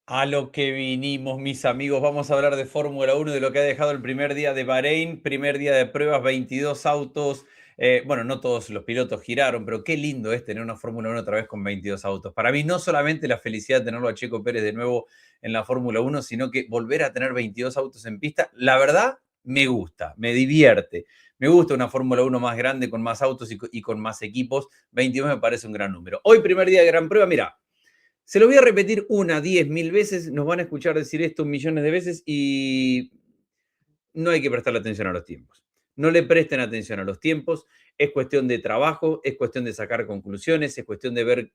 A lo que vinimos, mis amigos, vamos a hablar de Fórmula 1, de lo que ha dejado el primer día de Bahrein, primer día de pruebas, 22 autos. Bueno, no todos los pilotos giraron, pero qué lindo es tener una Fórmula 1 otra vez con 22 autos. Para mí, no solamente la felicidad de tenerlo a Checo Pérez de nuevo en la Fórmula 1, sino que volver a tener 22 autos en pista, la verdad, me gusta, me divierte. Me gusta una Fórmula 1 más grande, con más autos y con más equipos. 22 me parece un gran número. Hoy, primer día de gran prueba, mira. Se lo voy a repetir una, 10, 1000 veces, nos van a escuchar decir esto millones de veces y no hay que prestarle atención a los tiempos. No le presten atención a los tiempos, es cuestión de trabajo, es cuestión de sacar conclusiones, es cuestión de ver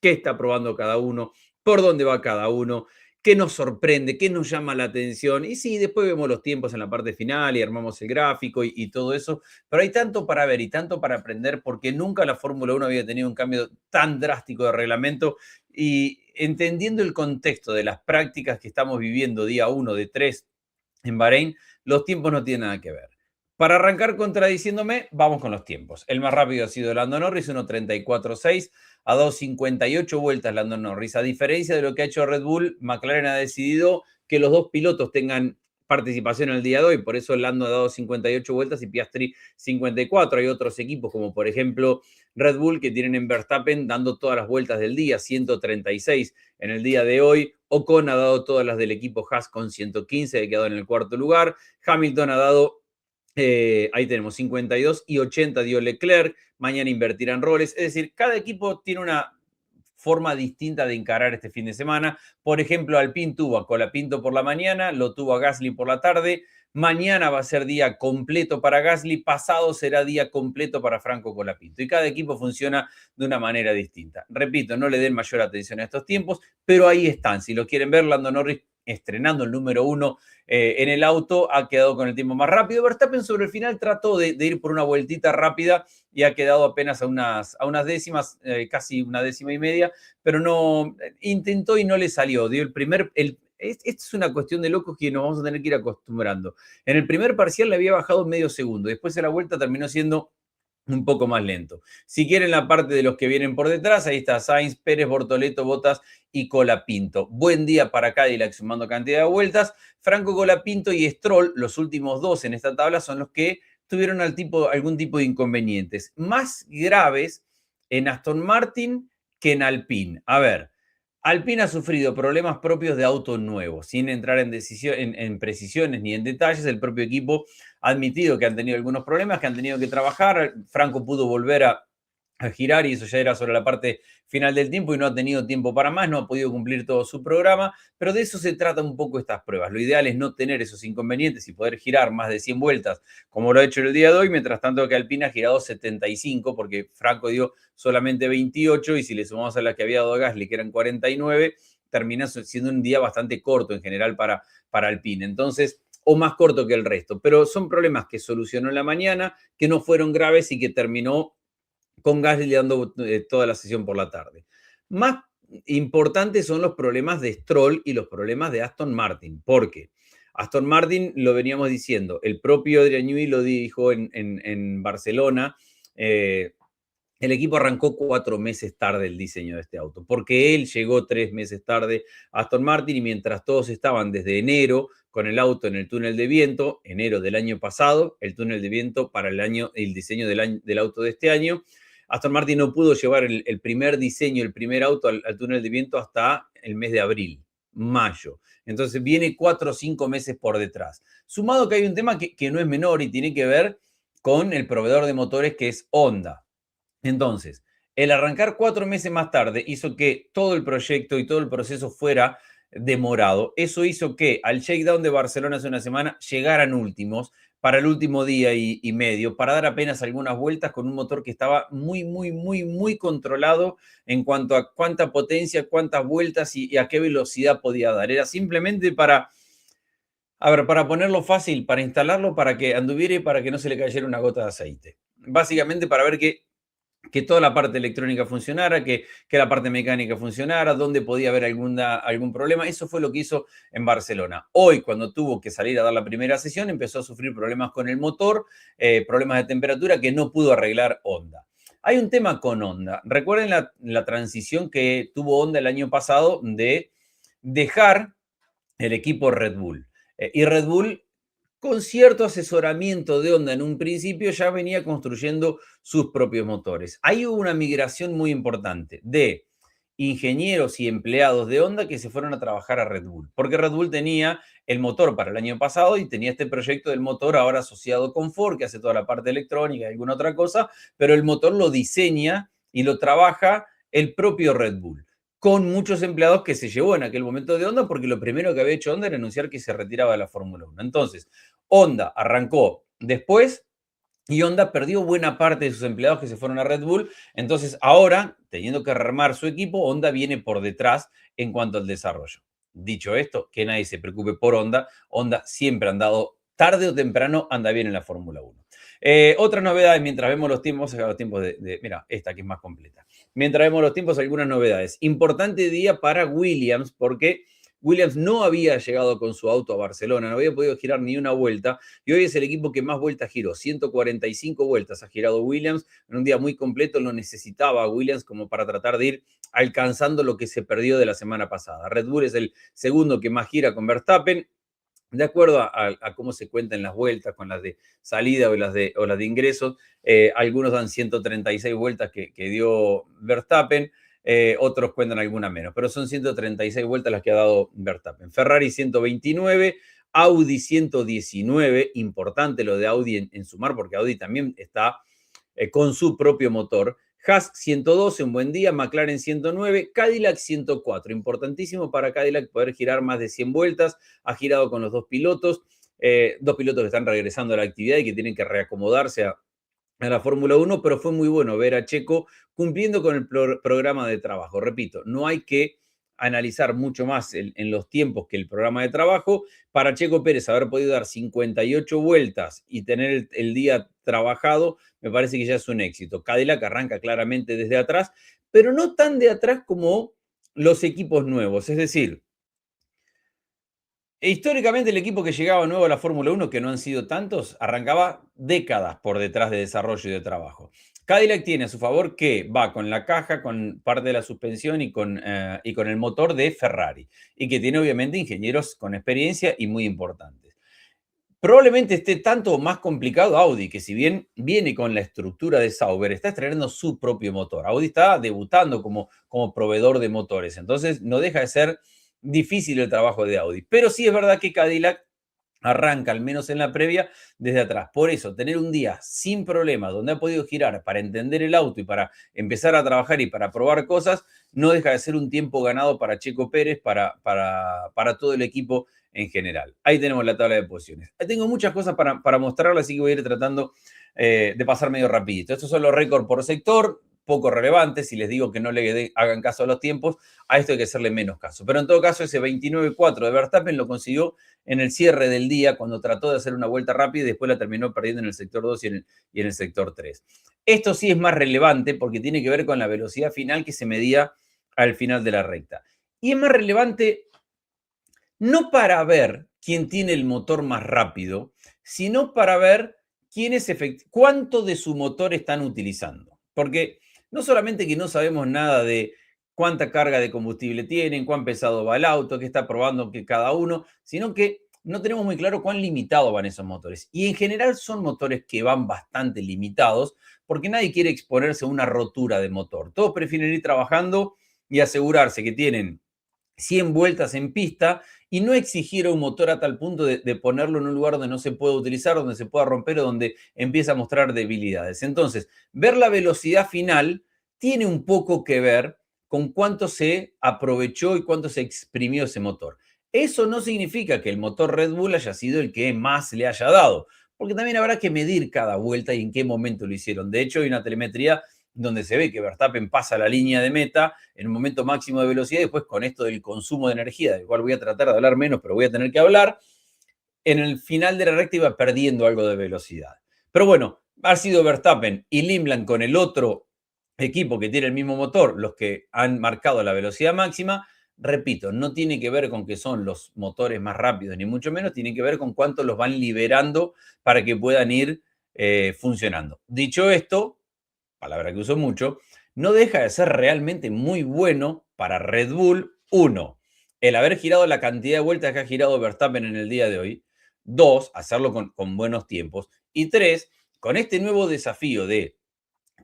qué está probando cada uno, por dónde va cada uno, qué nos sorprende, qué nos llama la atención. Y sí, después vemos los tiempos en la parte final y armamos el gráfico y todo eso, pero hay tanto para ver y tanto para aprender porque nunca la Fórmula 1 había tenido un cambio tan drástico de reglamento y entendiendo el contexto de las prácticas que estamos viviendo día 1 de 3 en Bahrein, los tiempos no tienen nada que ver. Para arrancar contradiciéndome, vamos con los tiempos. El más rápido ha sido Lando Norris, 1.34.6 a 2.58 vueltas Lando Norris. A diferencia de lo que ha hecho Red Bull, McLaren ha decidido que los dos pilotos tengan participación en el día de hoy, por eso Lando ha dado 58 vueltas y Piastri 54. Hay otros equipos como por ejemplo Red Bull que tienen en Verstappen dando todas las vueltas del día, 136 en el día de hoy. Ocon ha dado todas las del equipo Haas con 115, ha quedado en el cuarto lugar. Hamilton ha dado, ahí tenemos 52 y 80 dio Leclerc. Mañana invertirán roles. Es decir, cada equipo tiene una forma distinta de encarar este fin de semana. Por ejemplo, Alpine tuvo a Colapinto por la mañana, lo tuvo a Gasly por la tarde. Mañana va a ser día completo para Gasly, pasado será día completo para Franco Colapinto. Y cada equipo funciona de una manera distinta. Repito, no le den mayor atención a estos tiempos, pero ahí están. Si lo quieren ver, Lando Norris estrenando el número 1 en el auto, ha quedado con el tiempo más rápido. Verstappen sobre el final trató de ir por una vueltita rápida y ha quedado apenas a unas décimas, casi una décima y media, pero no, intentó y no le salió. Dio esto es una cuestión de locos que nos vamos a tener que ir acostumbrando. En el primer parcial le había bajado medio segundo, después de la vuelta terminó siendo un poco más lento. Si quieren la parte de los que vienen por detrás, ahí está Sainz, Pérez, Bortoleto, Bottas y Colapinto. Buen día para Cadillac sumando cantidad de vueltas. Franco Colapinto y Stroll, los últimos dos en esta tabla, son los que tuvieron algún tipo de inconvenientes. Más graves en Aston Martin que en Alpine. A ver, Alpine ha sufrido problemas propios de auto nuevo, sin entrar en precisiones ni en detalles. El propio equipo ha admitido que han tenido algunos problemas, que han tenido que trabajar. Franco pudo volver a girar y eso ya era sobre la parte final del tiempo y no ha tenido tiempo para más, no ha podido cumplir todo su programa, pero de eso se trata un poco estas pruebas. Lo ideal es no tener esos inconvenientes y poder girar más de 100 vueltas como lo ha hecho el día de hoy, mientras tanto que Alpine ha girado 75 porque Franco dio solamente 28 y si le sumamos a las que había dado Gasly, que eran 49, termina siendo un día bastante corto en general para Alpine. Entonces, o más corto que el resto, pero son problemas que solucionó en la mañana, que no fueron graves y que terminó con Gasly dando toda la sesión por la tarde. Más importantes son los problemas de Stroll y los problemas de Aston Martin, porque Aston Martin, lo veníamos diciendo, el propio Adrian Newey lo dijo en Barcelona, el equipo arrancó 4 meses tarde el diseño de este auto, porque él llegó 3 meses tarde a Aston Martin y mientras todos estaban desde enero con el auto en el túnel de viento, enero del año pasado, el túnel de viento para el diseño del auto de este año, Aston Martin no pudo llevar el primer diseño, el primer auto al túnel de viento hasta el mes de abril, mayo. Entonces viene 4 o 5 meses por detrás. Sumado que hay un tema que no es menor y tiene que ver con el proveedor de motores que es Honda. Entonces, el arrancar 4 meses más tarde hizo que todo el proyecto y todo el proceso fuera demorado. Eso hizo que al shakedown de Barcelona hace una semana llegaran últimos para el último día y medio, para dar apenas algunas vueltas con un motor que estaba muy, muy, muy, muy controlado en cuanto a cuánta potencia, cuántas vueltas y a qué velocidad podía dar. Era simplemente a ver, para ponerlo fácil, para instalarlo, para que anduviera y para que no se le cayera una gota de aceite. Básicamente para ver que toda la parte electrónica funcionara, que la parte mecánica funcionara, dónde podía haber algún problema. Eso fue lo que hizo en Barcelona. Hoy, cuando tuvo que salir a dar la primera sesión, empezó a sufrir problemas con el motor, problemas de temperatura que no pudo arreglar Honda. Hay un tema con Honda. Recuerden la transición que tuvo Honda el año pasado de dejar el equipo Red Bull. Y Red Bull, con cierto asesoramiento de Honda en un principio, ya venía construyendo sus propios motores. Ahí hubo una migración muy importante de ingenieros y empleados de Honda que se fueron a trabajar a Red Bull, porque Red Bull tenía el motor para el año pasado y tenía este proyecto del motor ahora asociado con Ford, que hace toda la parte electrónica y alguna otra cosa, pero el motor lo diseña y lo trabaja el propio Red Bull, con muchos empleados que se llevó en aquel momento de Honda, porque lo primero que había hecho Honda era anunciar que se retiraba de la Fórmula 1. Entonces, Honda arrancó después y Honda perdió buena parte de sus empleados que se fueron a Red Bull. Entonces, ahora, teniendo que rearmar su equipo, Honda viene por detrás en cuanto al desarrollo. Dicho esto, que nadie se preocupe por Honda. Honda siempre ha andado, tarde o temprano, anda bien en la Fórmula 1. Otras novedades, mientras vemos los tiempos mira, esta que es más completa. Mientras vemos los tiempos, algunas novedades. Importante día para Williams, porque Williams no había llegado con su auto a Barcelona, no había podido girar ni una vuelta, y hoy es el equipo que más vueltas giró. 145 vueltas ha girado Williams en un día muy completo. Lo necesitaba Williams como para tratar de ir alcanzando lo que se perdió de la semana pasada. Red Bull es el segundo que más gira con Verstappen. De acuerdo a cómo se cuentan las vueltas, con las de salida o las de ingresos, algunos dan 136 vueltas que dio Verstappen, otros cuentan alguna menos, pero son 136 vueltas las que ha dado Verstappen. Ferrari 129, Audi 119, importante lo de Audi en sumar, porque Audi también está con su propio motor. Haas 112, un buen día. McLaren 109, Cadillac 104. Importantísimo para Cadillac poder girar más de 100 vueltas. Ha girado con los dos pilotos que están regresando a la actividad y que tienen que reacomodarse a la Fórmula 1, pero fue muy bueno ver a Checo cumpliendo con el programa de trabajo. Repito, no hay que analizar mucho más en los tiempos que el programa de trabajo. Para Checo Pérez haber podido dar 58 vueltas y tener el día trabajado, me parece que ya es un éxito. Cadillac arranca claramente desde atrás, pero no tan de atrás como los equipos nuevos. Es decir, históricamente el equipo que llegaba nuevo a la Fórmula 1, que no han sido tantos, arrancaba décadas por detrás de desarrollo y de trabajo. Cadillac tiene a su favor que va con la caja, con parte de la suspensión y con el motor de Ferrari, y que tiene obviamente ingenieros con experiencia y muy importantes. Probablemente esté tanto más complicado Audi, que si bien viene con la estructura de Sauber, está estrenando su propio motor. Audi está debutando como proveedor de motores, entonces no deja de ser difícil el trabajo de Audi. Pero sí es verdad que Cadillac arranca, al menos en la previa, desde atrás. Por eso, tener un día sin problemas, donde ha podido girar para entender el auto y para empezar a trabajar y para probar cosas, no deja de ser un tiempo ganado para Checo Pérez, para todo el equipo en general. Ahí tenemos la tabla de posiciones. Tengo muchas cosas para mostrarles, así que voy a ir tratando de pasar medio rapidito. Estos son los récords por sector, poco relevantes. Si les digo que no le hagan caso a los tiempos, a esto hay que hacerle menos caso. Pero en todo caso, ese 29.4 de Verstappen lo consiguió en el cierre del día, cuando trató de hacer una vuelta rápida y después la terminó perdiendo en el sector 2 y en el sector 3. Esto sí es más relevante porque tiene que ver con la velocidad final que se medía al final de la recta. Y es más relevante no para ver quién tiene el motor más rápido, sino para ver cuánto de su motor están utilizando. Porque no solamente que no sabemos nada de cuánta carga de combustible tienen, cuán pesado va el auto, qué está probando que cada uno, sino que no tenemos muy claro cuán limitados van esos motores. Y en general son motores que van bastante limitados porque nadie quiere exponerse a una rotura de motor. Todos prefieren ir trabajando y asegurarse que tienen 100 vueltas en pista y no exigir a un motor a tal punto de ponerlo en un lugar donde no se pueda utilizar, donde se pueda romper o donde empieza a mostrar debilidades. Entonces, ver la velocidad final tiene un poco que ver con cuánto se aprovechó y cuánto se exprimió ese motor. Eso no significa que el motor Red Bull haya sido el que más le haya dado, porque también habrá que medir cada vuelta y en qué momento lo hicieron. De hecho, hay una telemetría donde se ve que Verstappen pasa la línea de meta en un momento máximo de velocidad y después con esto del consumo de energía, del cual voy a tratar de hablar menos, pero voy a tener que hablar, en el final de la recta iba perdiendo algo de velocidad. Pero bueno, ha sido Verstappen y Limland con el otro equipo que tiene el mismo motor los que han marcado la velocidad máxima. Repito, no tiene que ver con que son los motores más rápidos, ni mucho menos, tiene que ver con cuánto los van liberando para que puedan ir funcionando. Dicho esto, palabra que uso mucho, no deja de ser realmente muy bueno para Red Bull, uno, el haber girado la cantidad de vueltas que ha girado Verstappen en el día de hoy. Dos, hacerlo con buenos tiempos. Y tres, con este nuevo desafío de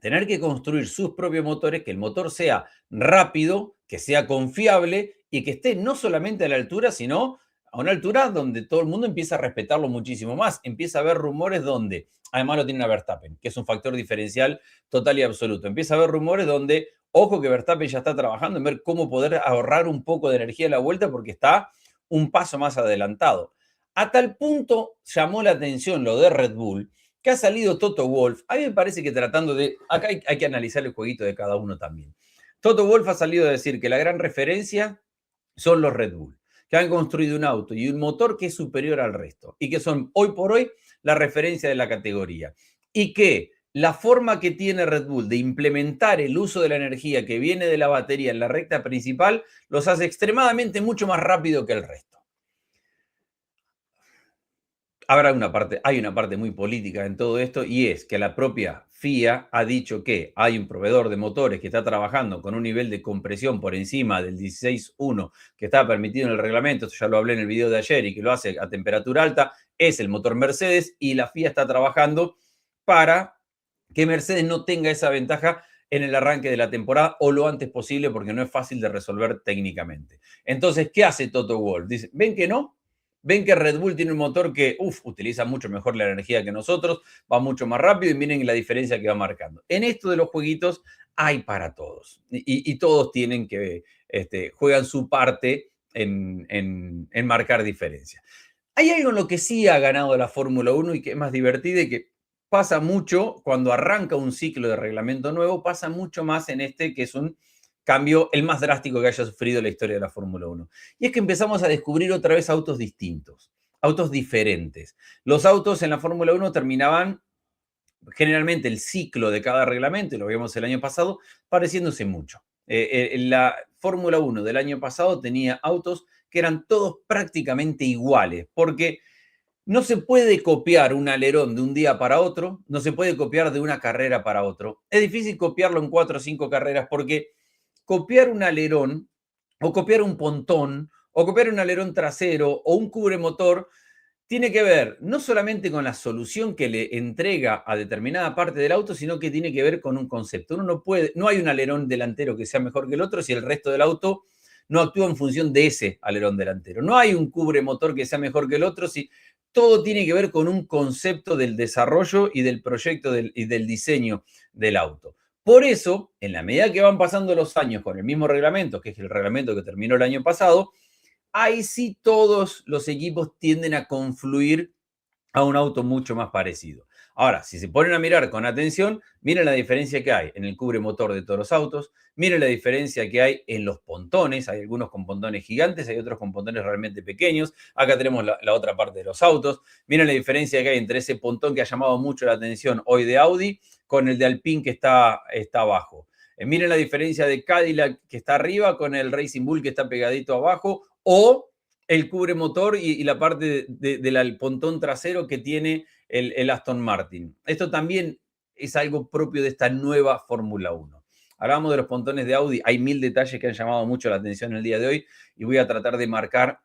tener que construir sus propios motores, que el motor sea rápido, que sea confiable y que esté no solamente a la altura, sino a una altura donde todo el mundo empieza a respetarlo muchísimo más. Empieza a haber rumores donde, además lo tiene a Verstappen, que es un factor diferencial total y absoluto. Empieza a haber rumores donde, ojo que Verstappen ya está trabajando en ver cómo poder ahorrar un poco de energía a la vuelta porque está un paso más adelantado. A tal punto llamó la atención lo de Red Bull, que ha salido Toto Wolff. A mí me parece que tratando de... Acá hay que analizar el jueguito de cada uno también. Toto Wolff ha salido a decir que la gran referencia son los Red Bull, que han construido un auto y un motor que es superior al resto y que son hoy por hoy la referencia de la categoría. Y que la forma que tiene Red Bull de implementar el uso de la energía que viene de la batería en la recta principal los hace extremadamente mucho más rápido que el resto. Hay una parte muy política en todo esto y es que la propia FIA ha dicho que hay un proveedor de motores que está trabajando con un nivel de compresión por encima del 16.1 que está permitido en el reglamento, esto ya lo hablé en el video de ayer, y que lo hace a temperatura alta, es el motor Mercedes, y la FIA está trabajando para que Mercedes no tenga esa ventaja en el arranque de la temporada o lo antes posible, porque no es fácil de resolver técnicamente. Entonces, ¿qué hace Toto Wolff? Dice, ¿ven que no? Ven que Red Bull tiene un motor que utiliza mucho mejor la energía que nosotros, va mucho más rápido, y miren la diferencia que va marcando. En esto de los jueguitos hay para todos y todos tienen que, juegan su parte en marcar diferencias. Hay algo en lo que sí ha ganado la Fórmula 1 y que es más divertido y que pasa mucho cuando arranca un ciclo de reglamento nuevo, pasa mucho más en este, que es un cambio el más drástico que haya sufrido la historia de la Fórmula 1. Y es que empezamos a descubrir otra vez autos distintos, autos diferentes. Los autos en la Fórmula 1 terminaban generalmente el ciclo de cada reglamento, y lo vimos el año pasado, pareciéndose mucho. La Fórmula 1 del año pasado tenía autos que eran todos prácticamente iguales, porque no se puede copiar un alerón de un día para otro, no se puede copiar de una carrera para otro. Es difícil copiarlo en 4 o 5 carreras porque copiar un alerón o copiar un pontón o copiar un alerón trasero o un cubremotor tiene que ver no solamente con la solución que le entrega a determinada parte del auto, sino que tiene que ver con un concepto. Uno no puede, no hay un alerón delantero que sea mejor que el otro si el resto del auto no actúa en función de ese alerón delantero. No hay un cubremotor que sea mejor que el otro si todo tiene que ver con un concepto del desarrollo y del proyecto y del diseño del auto. Por eso, en la medida que van pasando los años con el mismo reglamento, que es el reglamento que terminó el año pasado, ahí sí todos los equipos tienden a confluir a un auto mucho más parecido. Ahora, si se ponen a mirar con atención, miren la diferencia que hay en el cubremotor de todos los autos, miren la diferencia que hay en los pontones, hay algunos con pontones gigantes, hay otros con pontones realmente pequeños, acá tenemos la otra parte de los autos, miren la diferencia que hay entre ese pontón que ha llamado mucho la atención hoy de Audi con el de Alpine que está abajo. Miren la diferencia de Cadillac que está arriba con el Racing Bull que está pegadito abajo, o el cubremotor y la parte del pontón trasero que tiene el Aston Martin. Esto también es algo propio de esta nueva Fórmula 1. Hablamos de los pontones de Audi, hay 1000 detalles que han llamado mucho la atención el día de hoy y voy a tratar de marcar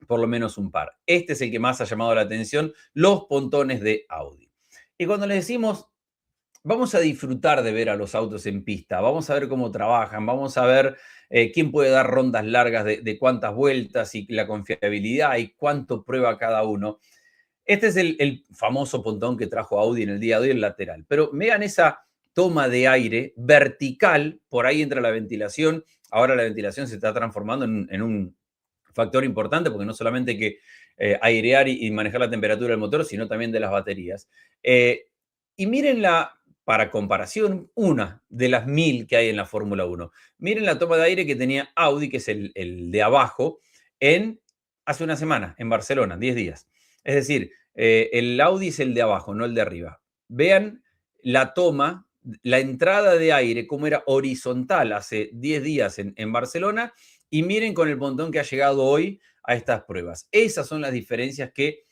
por lo menos un par. Este es el que más ha llamado la atención, los pontones de Audi. Y cuando les decimos vamos a disfrutar de ver a los autos en pista, vamos a ver cómo trabajan, vamos a ver quién puede dar rondas largas de cuántas vueltas y la confiabilidad y cuánto prueba cada uno. Este es el famoso pontón que trajo Audi en el día de hoy, el lateral. Pero vean esa toma de aire vertical, por ahí entra la ventilación. Ahora la ventilación se está transformando en un factor importante porque no solamente hay que airear y manejar la temperatura del motor, sino también de las baterías. Y miren para comparación, una de las 1000 que hay en la Fórmula 1. Miren la toma de aire que tenía Audi, que es el de abajo, hace una semana, en Barcelona, 10 días. Es decir, el Audi es el de abajo, no el de arriba. Vean la toma, la entrada de aire, cómo era horizontal hace 10 días en Barcelona, y miren con el pontón que ha llegado hoy a estas pruebas. Esas son las diferencias que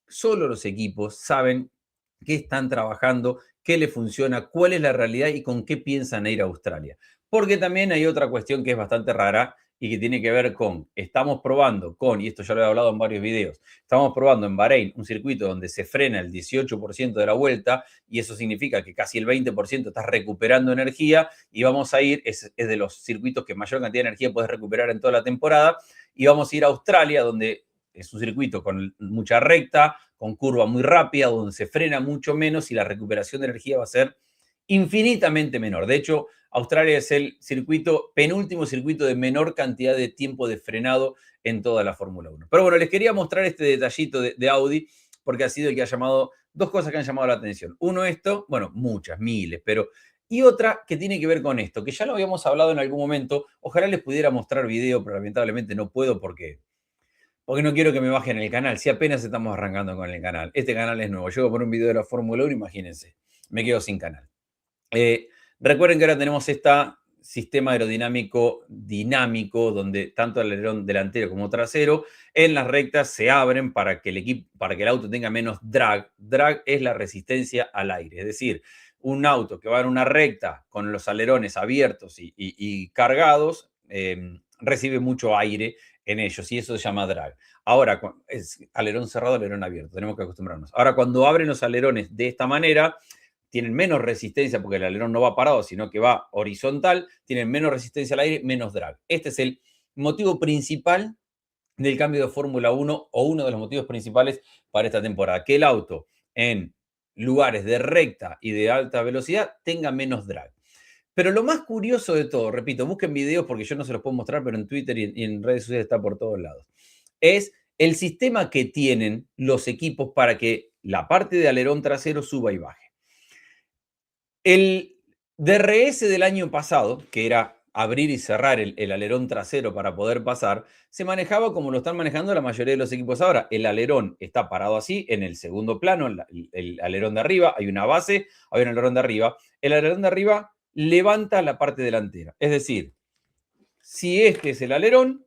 solo los equipos saben qué están trabajando, qué le funciona, cuál es la realidad y con qué piensan ir a Australia. Porque también hay otra cuestión que es bastante rara y que tiene que ver con, estamos probando con, y esto ya lo he hablado en varios videos, estamos probando en Bahrein un circuito donde se frena el 18% de la vuelta y eso significa que casi el 20% estás recuperando energía y vamos a ir, es de los circuitos que mayor cantidad de energía puedes recuperar en toda la temporada y vamos a ir a Australia donde es un circuito con mucha recta, con curva muy rápida, donde se frena mucho menos y la recuperación de energía va a ser infinitamente menor. De hecho, Australia es el circuito, penúltimo circuito de menor cantidad de tiempo de frenado en toda la Fórmula 1. Pero bueno, les quería mostrar este detallito de Audi porque ha sido el que ha llamado, dos cosas que han llamado la atención. Uno esto, bueno, muchas, miles, pero... Y otra que tiene que ver con esto, que ya lo habíamos hablado en algún momento. Ojalá les pudiera mostrar video, pero lamentablemente no puedo porque no quiero que me bajen el canal. Si apenas estamos arrancando con el canal. Este canal es nuevo. Llego por un video de la Fórmula 1, imagínense. Me quedo sin canal. Recuerden que ahora tenemos este sistema aerodinámico dinámico, donde tanto el alerón delantero como trasero en las rectas se abren para que el auto tenga menos drag. Drag es la resistencia al aire. Es decir, un auto que va en una recta con los alerones abiertos y cargados recibe mucho aire en ellos y eso se llama drag. Ahora, es alerón cerrado, alerón abierto, tenemos que acostumbrarnos. Ahora, cuando abren los alerones de esta manera, tienen menos resistencia porque el alerón no va parado, sino que va horizontal, tienen menos resistencia al aire, menos drag. Este es el motivo principal del cambio de Fórmula 1 o uno de los motivos principales para esta temporada, que el auto en lugares de recta y de alta velocidad tenga menos drag. Pero lo más curioso de todo, repito, busquen videos porque yo no se los puedo mostrar, pero en Twitter y en redes sociales está por todos lados, es el sistema que tienen los equipos para que la parte de alerón trasero suba y baje. El DRS del año pasado, que era abrir y cerrar el alerón trasero para poder pasar, se manejaba como lo están manejando la mayoría de los equipos ahora. El alerón está parado así, en el segundo plano, el alerón de arriba, hay una base, hay un alerón de arriba. El alerón de arriba levanta la parte delantera. Es decir, si este es el alerón,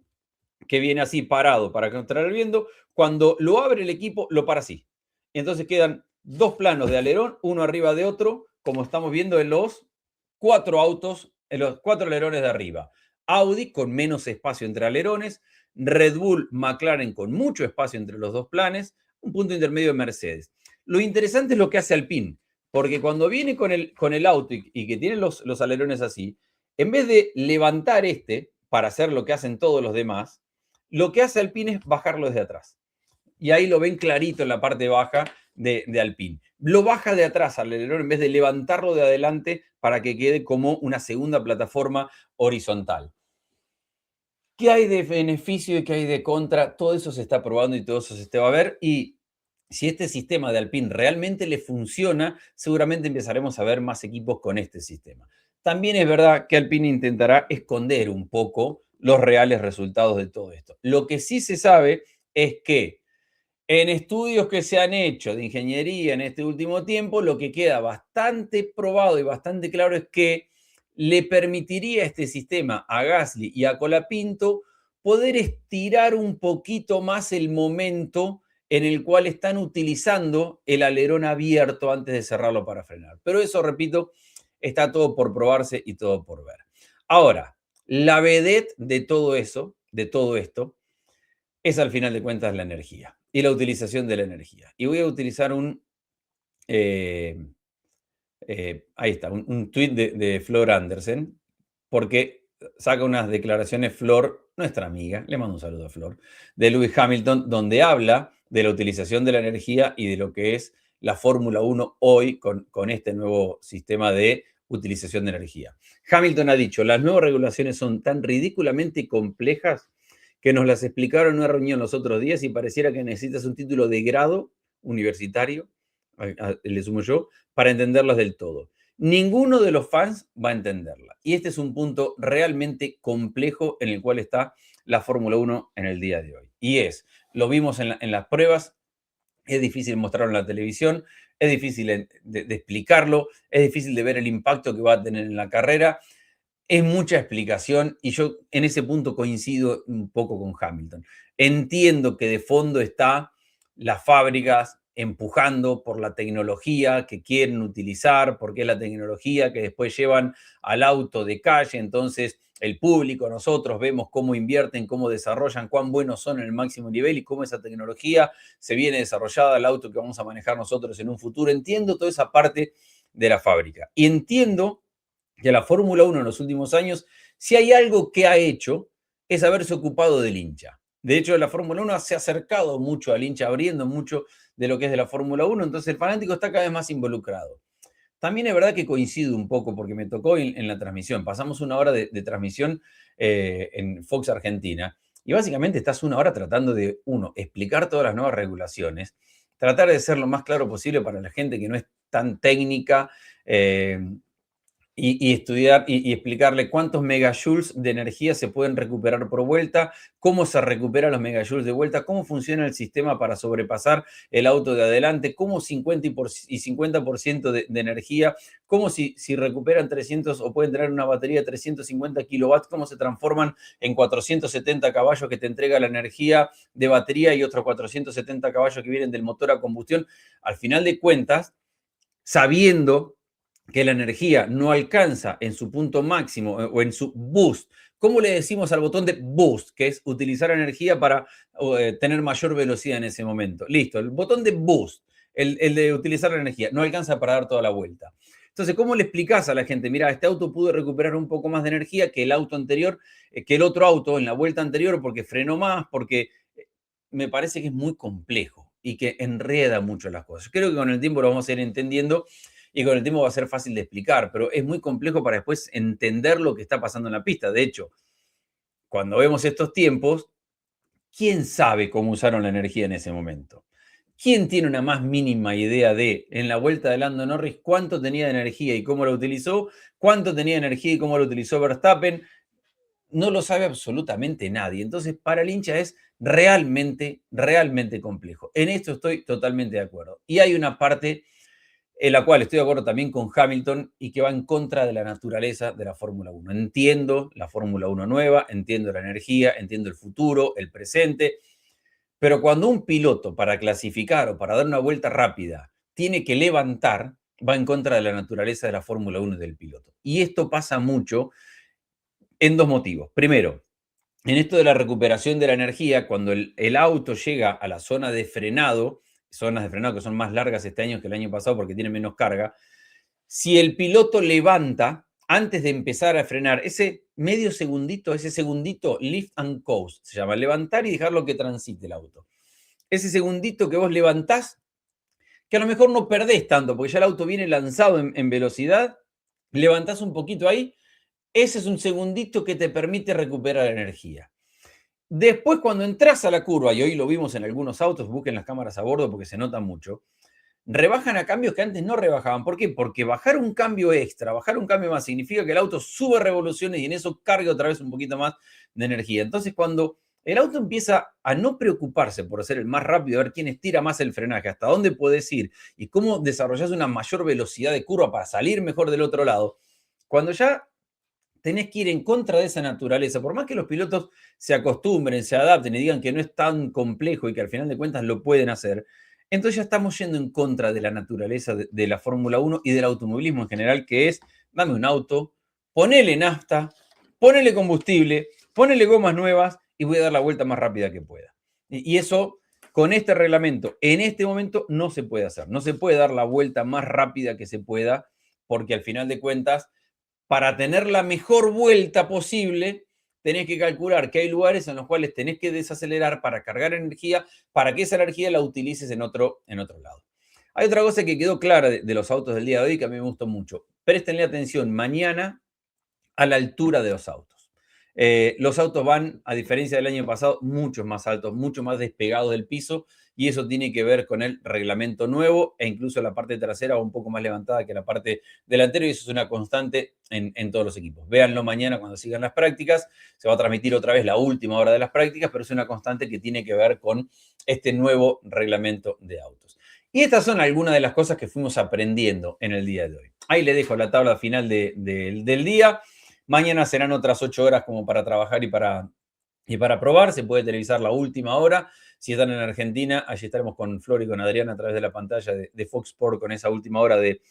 que viene así parado para controlar el viento, cuando lo abre el equipo, lo para así. Entonces quedan dos planos de alerón, uno arriba de otro, como estamos viendo en los cuatro autos, en los cuatro alerones de arriba. Audi con menos espacio entre alerones, Red Bull, McLaren con mucho espacio entre los dos planes, un punto intermedio de Mercedes. Lo interesante es lo que hace Alpine, porque cuando viene con el auto y que tiene los alerones así, en vez de levantar para hacer lo que hacen todos los demás, lo que hace Alpine es bajarlo desde atrás. Y ahí lo ven clarito en la parte baja de Alpine. Lo baja de atrás al alerón en vez de levantarlo de adelante para que quede como una segunda plataforma horizontal. ¿Qué hay de beneficio y qué hay de contra? Todo eso se está probando y todo eso se va a ver. Y si este sistema de Alpine realmente le funciona, seguramente empezaremos a ver más equipos con este sistema. También es verdad que Alpine intentará esconder un poco los reales resultados de todo esto. Lo que sí se sabe es que en estudios que se han hecho de ingeniería en este último tiempo, lo que queda bastante probado y bastante claro es que le permitiría este sistema a Gasly y a Colapinto poder estirar un poquito más el momento en el cual están utilizando el alerón abierto antes de cerrarlo para frenar. Pero eso, repito, está todo por probarse y todo por ver. Ahora, la vedette de todo eso, de todo esto, es al final de cuentas la energía y la utilización de la energía. Y voy a utilizar ahí está, un tweet de Flor Andersen, porque saca unas declaraciones Flor, nuestra amiga, le mando un saludo a Flor, de Lewis Hamilton, donde habla de la utilización de la energía y de lo que es la Fórmula 1 hoy con este nuevo sistema de utilización de energía. Hamilton ha dicho, las nuevas regulaciones son tan ridículamente complejas que nos las explicaron en una reunión los otros días y pareciera que necesitas un título de grado universitario, le sumo yo, para entenderlas del todo. Ninguno de los fans va a entenderla. Y este es un punto realmente complejo en el cual está la Fórmula 1 en el día de hoy. Y lo vimos en las pruebas, es difícil mostrarlo en la televisión, es difícil de explicarlo, es difícil de ver el impacto que va a tener en la carrera. Es mucha explicación y yo en ese punto coincido un poco con Hamilton. Entiendo que de fondo está las fábricas empujando por la tecnología que quieren utilizar, porque es la tecnología que después llevan al auto de calle, entonces el público, nosotros vemos cómo invierten, cómo desarrollan, cuán buenos son en el máximo nivel y cómo esa tecnología se viene desarrollada al auto que vamos a manejar nosotros en un futuro. Entiendo toda esa parte de la fábrica y entiendo que la Fórmula 1 en los últimos años, si hay algo que ha hecho, es haberse ocupado del hincha. De hecho, la Fórmula 1 se ha acercado mucho al hincha, abriendo mucho de lo que es de la Fórmula 1, entonces el fanático está cada vez más involucrado. También es verdad que coincido un poco, porque me tocó en la transmisión. Pasamos una hora de transmisión en Fox Argentina, y básicamente estás una hora tratando de, uno, explicar todas las nuevas regulaciones, tratar de ser lo más claro posible para la gente que no es tan técnica, y estudiar y explicarle cuántos megajoules de energía se pueden recuperar por vuelta, cómo se recuperan los megajoules de vuelta, cómo funciona el sistema para sobrepasar el auto de adelante, cómo 50% de energía, cómo si recuperan 300 o pueden tener una batería de 350 kilowatts, cómo se transforman en 470 caballos que te entrega la energía de batería y otros 470 caballos que vienen del motor a combustión. Al final de cuentas, sabiendo que la energía no alcanza en su punto máximo o en su boost. ¿Cómo le decimos al botón de boost, que es utilizar energía para tener mayor velocidad en ese momento? Listo, el botón de boost, el de utilizar la energía, no alcanza para dar toda la vuelta. Entonces, ¿cómo le explicás a la gente? Mira, este auto pudo recuperar un poco más de energía que el auto anterior, que el otro auto en la vuelta anterior, porque frenó más, porque me parece que es muy complejo y que enreda mucho las cosas. Creo que con el tiempo lo vamos a ir entendiendo y con el tiempo va a ser fácil de explicar, pero es muy complejo para después entender lo que está pasando en la pista. De hecho, cuando vemos estos tiempos, ¿quién sabe cómo usaron la energía en ese momento? ¿Quién tiene una más mínima idea de, en la vuelta de Lando Norris, cuánto tenía de energía y cómo la utilizó? ¿Cuánto tenía de energía y cómo lo utilizó Verstappen? No lo sabe absolutamente nadie. Entonces, para el hincha es realmente, realmente complejo. En esto estoy totalmente de acuerdo. Y hay una parte en la cual estoy de acuerdo también con Hamilton y que va en contra de la naturaleza de la Fórmula 1. Entiendo la Fórmula 1 nueva, entiendo la energía, entiendo el futuro, el presente, pero cuando un piloto para clasificar o para dar una vuelta rápida tiene que levantar, va en contra de la naturaleza de la Fórmula 1 y del piloto. Y esto pasa mucho en dos motivos. Primero, en esto de la recuperación de la energía, cuando el auto llega a la zona de frenado, zonas de frenado que son más largas este año que el año pasado porque tiene menos carga, si el piloto levanta antes de empezar a frenar, ese medio segundito, ese segundito, lift and coast, se llama, levantar y dejarlo que transite el auto. Ese segundito que vos levantás, que a lo mejor no perdés tanto, porque ya el auto viene lanzado en velocidad, levantás un poquito ahí, ese es un segundito que te permite recuperar energía. Después, cuando entras a la curva, y hoy lo vimos en algunos autos, busquen las cámaras a bordo porque se nota mucho, rebajan a cambios que antes no rebajaban. ¿Por qué? Porque bajar un cambio extra, bajar un cambio más, significa que el auto sube revoluciones y en eso carga otra vez un poquito más de energía. Entonces, cuando el auto empieza a no preocuparse por ser el más rápido, a ver quién estira más el frenaje, hasta dónde puedes ir y cómo desarrollas una mayor velocidad de curva para salir mejor del otro lado, cuando ya tenés que ir en contra de esa naturaleza, por más que los pilotos se acostumbren, se adapten y digan que no es tan complejo y que al final de cuentas lo pueden hacer, entonces ya estamos yendo en contra de la naturaleza de la Fórmula 1 y del automovilismo en general, que es, dame un auto, ponele nafta, ponele combustible, ponele gomas nuevas y voy a dar la vuelta más rápida que pueda. Y eso, con este reglamento, en este momento no se puede hacer. No se puede dar la vuelta más rápida que se pueda, porque al final de cuentas, para tener la mejor vuelta posible, tenés que calcular que hay lugares en los cuales tenés que desacelerar para cargar energía, para que esa energía la utilices en otro lado. Hay otra cosa que quedó clara de los autos del día de hoy que a mí me gustó mucho. Préstenle atención mañana a la altura de los autos van, a diferencia del año pasado, mucho más altos, mucho más despegados del piso, y eso tiene que ver con el reglamento nuevo e incluso la parte trasera va un poco más levantada que la parte delantera, y eso es una constante en todos los equipos. Véanlo mañana cuando sigan las prácticas, se va a transmitir otra vez la última hora de las prácticas, pero es una constante que tiene que ver con este nuevo reglamento de autos. Y estas son algunas de las cosas que fuimos aprendiendo en el día de hoy. Ahí le dejo la tabla final del día. Mañana serán otras 8 horas como para trabajar y para probar. Se puede televisar la última hora. Si están en Argentina, allí estaremos con Flor y con Adrián a través de la pantalla de Fox Sport con esa última hora de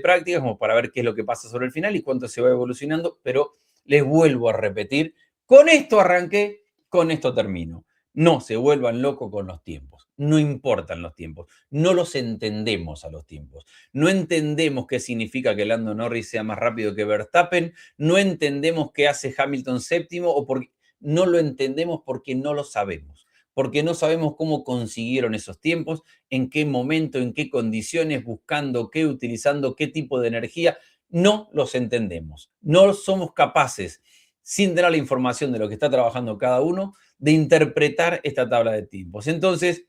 prácticas, como para ver qué es lo que pasa sobre el final y cuánto se va evolucionando. Pero Les vuelvo a repetir, con esto arranqué, con esto termino. No se vuelvan locos con los tiempos. No importan los tiempos. No los entendemos a los tiempos. No entendemos qué significa que Lando Norris sea más rápido que Verstappen. No entendemos qué hace Hamilton séptimo o porque no lo entendemos porque no lo sabemos. Porque no sabemos cómo consiguieron esos tiempos, en qué momento, en qué condiciones, buscando qué, utilizando qué tipo de energía. No los entendemos. No somos capaces, sin tener la información de lo que está trabajando cada uno, de interpretar esta tabla de tiempos. Entonces,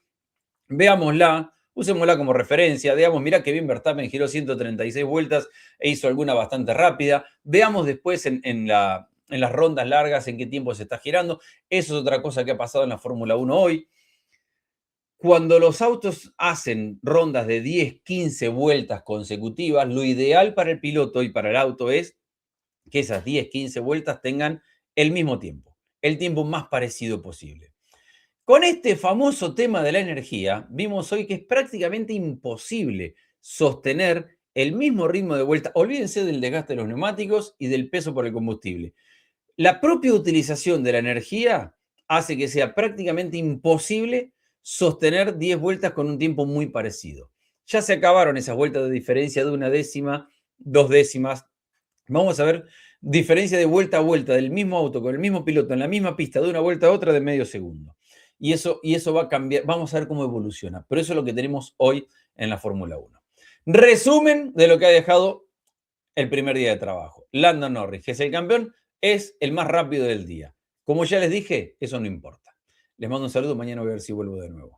veámosla, usémosla como referencia, digamos, mirá que bien Verstappen giró 136 vueltas e hizo alguna bastante rápida. Veamos después en las rondas largas en qué tiempo se está girando. Eso es otra cosa que ha pasado en la Fórmula 1 hoy. Cuando los autos hacen rondas de 10, 15 vueltas consecutivas, lo ideal para el piloto y para el auto es que esas 10, 15 vueltas tengan el mismo tiempo, el tiempo más parecido posible. Con este famoso tema de la energía, vimos hoy que es prácticamente imposible sostener el mismo ritmo de vuelta. Olvídense del desgaste de los neumáticos y del peso por el combustible. La propia utilización de la energía hace que sea prácticamente imposible sostener 10 vueltas con un tiempo muy parecido. Ya se acabaron esas vueltas de diferencia de una décima, 2 décimas. Vamos a ver diferencia de vuelta a vuelta del mismo auto con el mismo piloto en la misma pista de una vuelta a otra de medio segundo. Y eso va a cambiar. Vamos a ver cómo evoluciona. Pero eso es lo que tenemos hoy en la Fórmula 1. Resumen de lo que ha dejado el primer día de trabajo. Lando Norris, que es el campeón, es el más rápido del día. Como ya les dije, eso no importa. Les mando un saludo. Mañana voy a ver si vuelvo de nuevo.